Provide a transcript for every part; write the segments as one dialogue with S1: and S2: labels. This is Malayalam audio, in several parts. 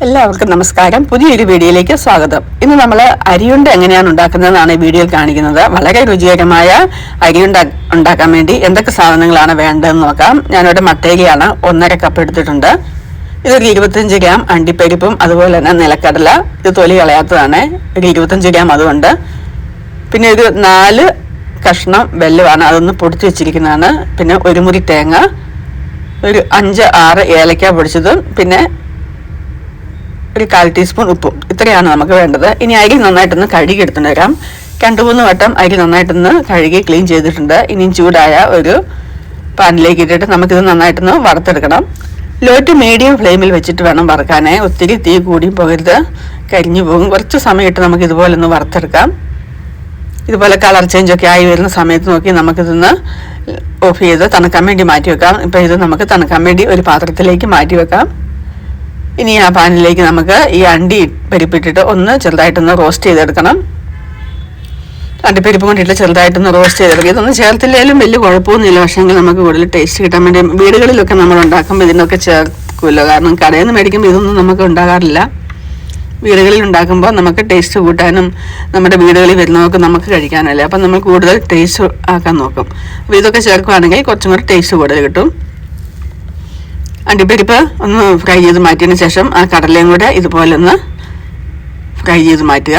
S1: എല്ലാവർക്കും നമസ്കാരം. പുതിയൊരു വീഡിയോയിലേക്ക് സ്വാഗതം. ഇന്ന് നമ്മൾ അരിയുണ്ട എങ്ങനെയാണ് ഉണ്ടാക്കുന്നതെന്നാണ് ഈ വീഡിയോയിൽ കാണിക്കുന്നത്. വളരെ രുചികരമായ അരിയുണ്ട ഉണ്ടാക്കാൻ വേണ്ടി എന്തൊക്കെ സാധനങ്ങളാണ് വേണ്ടതെന്ന് നോക്കാം. ഞാനിവിടെ മട്ടേരിയാണ് 1.5 കപ്പ് എടുത്തിട്ടുണ്ട്. ഇതൊരു 25 ഗ്രാം അണ്ടിപ്പരിപ്പും അതുപോലെ തന്നെ നിലക്കടല, ഇത് തൊലി കളയാത്തതാണ്, ഒരു 25 ഗ്രാം അതുകൊണ്ട്. പിന്നെ ഒരു 4 കഷ്ണം വെല്ലമാണ്, അതൊന്ന് പൊടിച്ച് വെച്ചിരിക്കുന്നതാണ്. പിന്നെ ഒരു മുറി തേങ്ങ, ഒരു 5-6 ഏലക്ക പൊടിച്ചതും, പിന്നെ ഒരു 1/4 ടീസ്പൂൺ ഉപ്പും. ഇത്രയാണ് നമുക്ക് വേണ്ടത്. ഇനി അരി നന്നായിട്ടൊന്ന് കഴുകി എടുത്തുകൊണ്ട് വരാം. 2-3 വട്ടം അരി നന്നായിട്ടൊന്ന് കഴുകി ക്ലീൻ ചെയ്തിട്ടുണ്ട്. ഇനിയും ചൂടായ ഒരു പാനിലേക്ക് ഇട്ടിട്ട് നമുക്കിത് നന്നായിട്ടൊന്ന് വറുത്തെടുക്കണം. ലോ ടു മീഡിയം ഫ്ലെയിമിൽ വെച്ചിട്ട് വേണം വറുക്കാനേ. ഒത്തിരി തീ കൂടി പോകരുത്, കരിഞ്ഞു പോകും. കുറച്ച് സമയം ഇട്ട് നമുക്ക് ഇതുപോലെ ഒന്ന് വറുത്തെടുക്കാം. ഇതുപോലെ കളർ ചേഞ്ചൊക്കെ ആയി വരുന്ന സമയത്ത് നോക്കി നമുക്കിതൊന്ന് ഓഫ് ചെയ്ത് തണുക്കാൻ വേണ്ടി മാറ്റി വെക്കാം. ഇപ്പം ഇത് നമുക്ക് തണുക്കാൻ വേണ്ടി ഒരു പാത്രത്തിലേക്ക് മാറ്റി വെക്കാം. ഇനി ആ പാനിലേക്ക് നമുക്ക് ഈ അണ്ടി പരിപ്പിട്ടിട്ട് ഒന്ന് ചെറുതായിട്ടൊന്ന് റോസ്റ്റ് ചെയ്തെടുക്കണം. അണ്ടിപ്പരിപ്പ് കൊണ്ടിട്ട് ചെറുതായിട്ടൊന്ന് റോസ്റ്റ് ചെയ്തെടുക്കുക. ഇതൊന്നും ചേർത്തില്ലെങ്കിലും വലിയ കുഴപ്പമൊന്നുമില്ല. പക്ഷേങ്കിൽ നമുക്ക് കൂടുതൽ ടേസ്റ്റ് കിട്ടാൻ വേണ്ടി വീടുകളിലൊക്കെ നമ്മൾ ഉണ്ടാക്കുമ്പോൾ ഇതിനൊക്കെ ചേർക്കുമല്ലോ. കാരണം കടയിൽ നിന്ന് മേടിക്കുമ്പോൾ ഇതൊന്നും നമുക്ക് ഉണ്ടാകാറില്ല. വീടുകളിൽ ഉണ്ടാക്കുമ്പോൾ നമുക്ക് ടേസ്റ്റ് കൂട്ടാനും നമ്മുടെ വീടുകളിൽ വരുന്നതൊക്കെ നമുക്ക് കഴിക്കാനല്ലേ. അപ്പം നമ്മൾ കൂടുതൽ ടേസ്റ്റ് ആക്കാൻ നോക്കും. അപ്പോൾ ഇതൊക്കെ ചേർക്കുകയാണെങ്കിൽ കുറച്ചും കൂടി ടേസ്റ്റ് കൂടുതൽ കിട്ടും. അണ്ടിപ്പരിപ്പ് ഒന്ന് ഫ്രൈ ചെയ്ത് മാറ്റിയതിന് ശേഷം ആ കടലയും കൂടെ ഇതുപോലെ ഒന്ന് ഫ്രൈ ചെയ്ത് മാറ്റുക.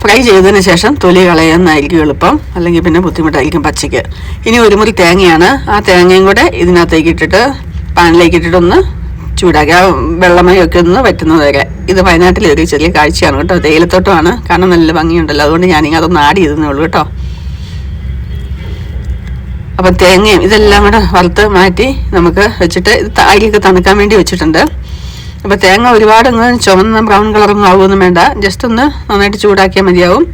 S1: ഫ്രൈ ചെയ്തതിന് ശേഷം തൊലി കളയുന്നതായിരിക്കും എളുപ്പം, അല്ലെങ്കിൽ പിന്നെ ബുദ്ധിമുട്ടായിരിക്കും പച്ചയ്ക്ക്. ഇനി ഒരു മുറി തേങ്ങയാണ്, ആ തേങ്ങയും കൂടെ ഇതിനകത്തേക്ക് ഇട്ടിട്ട് പാനിലേക്ക് ഇട്ടിട്ട് ഒന്ന് ചൂടാക്കി ആ വെള്ളമയൊക്കെ ഒന്ന് വറ്റുന്നത് വരെ. ഇത് വയനാട്ടിലെ ഒരു ചെറിയ കാഴ്ചയാണ് കേട്ടോ. തേയിലത്തോട്ടമാണ്, കാരണം നല്ല ഭംഗിയുണ്ടല്ലോ. അതുകൊണ്ട് ഞാനിങ്ങനെ അതൊന്ന് ആഡ് ചെയ്തേ ഉള്ളൂ കേട്ടോ. അപ്പം തേങ്ങയും ഇതെല്ലാം കൂടെ വറുത്ത് മാറ്റി നമുക്ക് വെച്ചിട്ട് അരിയൊക്കെ തണുക്കാൻ വേണ്ടി വെച്ചിട്ടുണ്ട്. അപ്പോൾ തേങ്ങ ഒരുപാട് ചുവന്ന ബ്രൗൺ കളറൊന്നും ആവുമൊന്നും വേണ്ട, ജസ്റ്റ് ഒന്ന് നന്നായിട്ട് ചൂടാക്കിയാൽ മതിയാവും.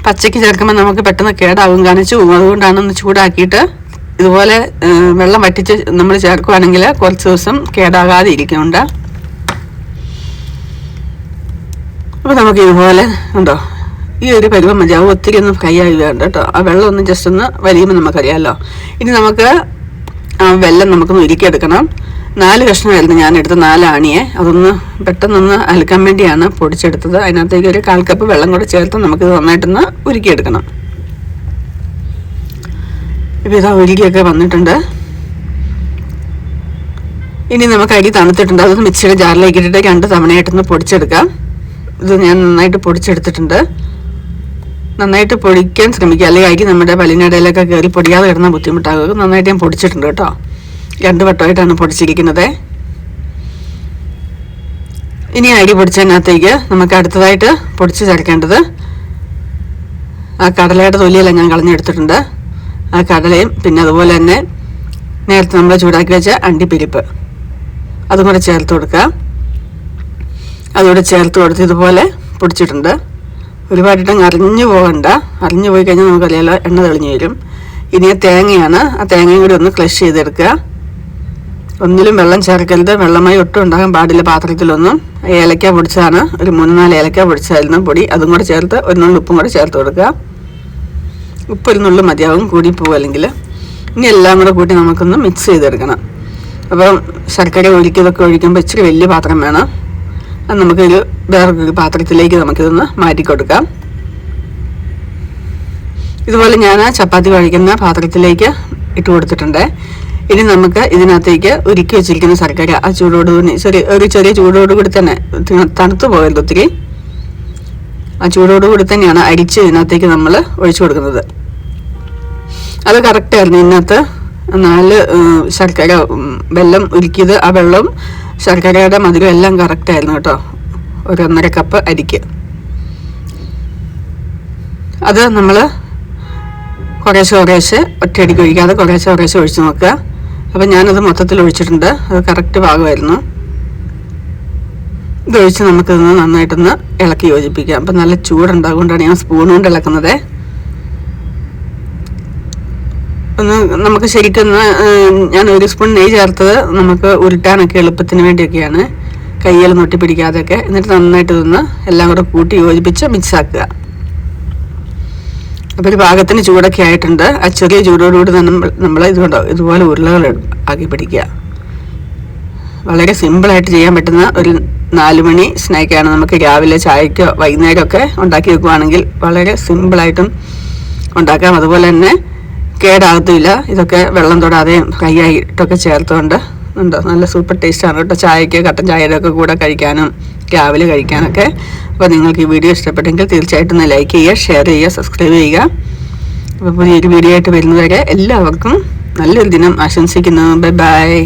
S1: പച്ചയ്ക്ക് ചേർക്കുമ്പോൾ നമുക്ക് പെട്ടെന്ന് കേടാവും, കാണിച്ചു പോകും. അതുകൊണ്ടാണ് ഒന്ന് ചൂടാക്കിയിട്ട് ഇതുപോലെ വെള്ളം വറ്റിച്ച് നമ്മൾ ചേർക്കുകയാണെങ്കിൽ കുറച്ച് ദിവസം കേടാകാതെ ഇരിക്കുന്നുണ്ട്. അപ്പോൾ നമുക്ക് ഇതുപോലെ ഉണ്ടോ, ഈ ഒരു പരുവം മതിയാവും. ഒത്തിരി ഒന്നും ഫ്രൈ ആയി വേണ്ട കേട്ടോ. ആ വെള്ളം ഒന്ന് ജസ്റ്റ് ഒന്ന് വലിയുമ്പോൾ നമുക്കറിയാമല്ലോ. ഇനി നമുക്ക് ആ വെള്ളം നമുക്കൊന്ന് ഉരുക്കിയെടുക്കണം. 4 കഷ്ണമായിരുന്നു ഞാനെടുത്ത്, 4 ആണിയെ. അതൊന്ന് പെട്ടെന്നൊന്ന് അലക്കാൻ വേണ്ടിയാണ് പൊടിച്ചെടുത്തത്. അതിനകത്തേക്ക് ഒരു 1/4 കപ്പ് വെള്ളം കൂടെ ചേർത്ത് നമുക്കിത് നന്നായിട്ടൊന്ന് ഉരുക്കിയെടുക്കണം. ഇപ്പോൾ ഇതാ ഉരുക്കിയൊക്കെ വന്നിട്ടുണ്ട്. ഇനി നമുക്ക് അരി തണുത്തിട്ടുണ്ട്. അതൊന്ന് മിക്സിയുടെ ജാറിലേക്ക് ഇട്ടിട്ട് 2 തവണയായിട്ടൊന്ന് പൊടിച്ചെടുക്കാം. ഇത് ഞാൻ നന്നായിട്ട് പൊടിച്ചെടുത്തിട്ടുണ്ട്. നന്നായിട്ട് പൊടിക്കാൻ ശ്രമിക്കുക, അല്ലെങ്കിൽ അരി നമ്മുടെ പല്ലിനിടയിലൊക്കെ കയറി പൊടിയാതെ കിടന്ന ബുദ്ധിമുട്ടാകും. നന്നായിട്ട് ഞാൻ പൊടിച്ചിട്ടുണ്ട് കേട്ടോ. 2 വട്ടമായിട്ടാണ് പൊടിച്ചിരിക്കുന്നത്. ഇനി അരി പൊടിച്ചതിനകത്തേക്ക് നമുക്ക് അടുത്തതായിട്ട് പൊടിച്ച് ചേർക്കേണ്ടത് ആ കടലയുടെ തൊലിയെല്ലാം ഞാൻ കളഞ്ഞെടുത്തിട്ടുണ്ട്. ആ കടലയും പിന്നെ അതുപോലെ തന്നെ നേരത്തെ നമ്മൾ ചൂടാക്കി വെച്ച അണ്ടിപ്പരിപ്പ് അതും കൂടെ ചേർത്ത് കൊടുക്കുക. അതുകൂടെ ചേർത്ത് കൊടുത്ത് ഇതുപോലെ പൊടിച്ചിട്ടുണ്ട്. ഒരുപാടിട്ടങ്ങ് അരിഞ്ഞു പോകണ്ട. അരിഞ്ഞു പോയി കഴിഞ്ഞാൽ നമുക്കറിയാലോ എണ്ണ തെളിഞ്ഞു വരും. ഇനി തേങ്ങയാണ്, ആ തേങ്ങയും കൂടി ഒന്ന് ക്രഷ് ചെയ്തെടുക്കുക. ഒന്നിലും വെള്ളം ചേർക്കരുത്, വെള്ളമായി ഒട്ടും ഉണ്ടാകാൻ പാടില്ല പാത്രത്തിലൊന്നും. ഏലക്ക പൊടിച്ചതാണ്, ഒരു 3-4 ഏലക്ക പൊടിച്ചായിരുന്നു പൊടി, അതും കൂടെ ചേർത്ത് ഒരു നുള്ളു ഉപ്പും കൂടെ ചേർത്ത് കൊടുക്കുക. ഉപ്പ് ഒരു നുള്ളു മതിയാവും, കൂടിപ്പോവും അല്ലെങ്കിൽ. ഇനി എല്ലാം കൂടെ കൂട്ടി നമുക്കൊന്ന് മിക്സ് ചെയ്തെടുക്കണം. അപ്പം ശർക്കര ഒഴിക്കതൊക്കെ ഒഴിക്കുമ്പോൾ ഇച്ചിരി വലിയ പാത്രം വേണം. അത് നമുക്കൊരു വേറൊരു പാത്രത്തിലേക്ക് നമുക്കിതൊന്ന് മാറ്റിക്കൊടുക്കാം. ഇതുപോലെ ഞാൻ ചപ്പാത്തി കഴിക്കുന്ന പാത്രത്തിലേക്ക് ഇട്ട് കൊടുത്തിട്ടുണ്ട്. ഇനി നമുക്ക് ഇതിനകത്തേക്ക് ഉരുക്കി വെച്ചിരിക്കുന്ന ശർക്കര ആ ചൂടോടുകൂടി ഒരു ചെറിയ ചൂടോടുകൂടി തന്നെ, തണുത്ത് പോകരുത് ഒത്തിരി, ആ ചൂടോടുകൂടി തന്നെയാണ് അരിച്ച് ഇതിനകത്തേക്ക് നമ്മൾ ഒഴിച്ചു കൊടുക്കുന്നത്. അത് കറക്റ്റായിരുന്നു. ഇതിനകത്ത് 4 ശർക്കര വെള്ളം ഉരുക്കിയത്, ആ വെള്ളം ശർക്കരയുടെ മധുരം എല്ലാം കറക്റ്റായിരുന്നു കേട്ടോ. ഒരു 1.5 കപ്പ് അരിക്ക്. അത് നമ്മൾ കുറേശ്ശെ ഒറ്റയടിക്ക് ഒഴിക്കാതെ കുറേശ്ശെ ഒഴിച്ച് നോക്കുക. അപ്പം ഞാനത് മൊത്തത്തിൽ ഒഴിച്ചിട്ടുണ്ട്. അത് കറക്റ്റ് ഭാഗമായിരുന്നു. ഇതൊഴിച്ച് നമുക്കിതൊന്ന് നന്നായിട്ടൊന്ന് ഇളക്കി യോജിപ്പിക്കാം. അപ്പം നല്ല ചൂടുണ്ടാകൊണ്ടാണ് ഞാൻ സ്പൂൺ കൊണ്ട് ഇളക്കുന്നത്. ഒന്ന് നമുക്ക് ശരിക്കൊന്ന്, ഞാൻ 1 സ്പൂൺ നെയ്യ് ചേർത്തത് നമുക്ക് ഉരുട്ടാനൊക്കെ എളുപ്പത്തിന് വേണ്ടിയൊക്കെയാണ്, കയ്യിൽ നൊട്ടി പിടിക്കാതെയൊക്കെ. എന്നിട്ട് നന്നായിട്ട് ഇതൊന്ന് എല്ലാം കൂടെ കൂട്ടി യോജിപ്പിച്ച് മിക്സാക്കുക. അപ്പോൾ ഒരു പാകത്തിന് ചൂടൊക്കെ ആയിട്ടുണ്ട്. ആ ചെറിയ ചൂടോടുകൂടി തന്നെ നമ്മൾ ഇതുകൊണ്ടോ ഇതുപോലെ ഉരുളകൾ ആക്കി പിടിക്കുക. വളരെ സിമ്പിളായിട്ട് ചെയ്യാൻ പറ്റുന്ന ഒരു 4 മണി സ്നാക്കാണ്. നമുക്ക് രാവിലെ ചായക്കോ വൈകുന്നേരമൊക്കെ ഉണ്ടാക്കി വെക്കുകയാണെങ്കിൽ വളരെ സിമ്പിളായിട്ടും ഉണ്ടാക്കാം. അതുപോലെ തന്നെ കേടാകത്തില്ല. ഇതൊക്കെ വെള്ളം തൊടാതെയും ഫ്രൈ ആയിട്ടൊക്കെ ചേർത്തുകൊണ്ട് ഉണ്ടോ, നല്ല സൂപ്പർ ടേസ്റ്റാണ് കേട്ടോ. ചായക്ക് കട്ടൻ ചായയുടെ ഒക്കെ കൂടെ കഴിക്കാനും രാവിലെ കഴിക്കാനൊക്കെ. അപ്പോൾ നിങ്ങൾക്ക് ഈ വീഡിയോ ഇഷ്ടപ്പെട്ടെങ്കിൽ തീർച്ചയായിട്ടും ഒന്ന് ലൈക്ക് ചെയ്യുക, ഷെയർ ചെയ്യുക, സബ്സ്ക്രൈബ് ചെയ്യുക. അപ്പോൾ പുതിയൊരു വീഡിയോ ആയിട്ട് വരുന്നവരെ എല്ലാവർക്കും നല്ലൊരു ദിനം ആശംസിക്കുന്നു. Bye bye.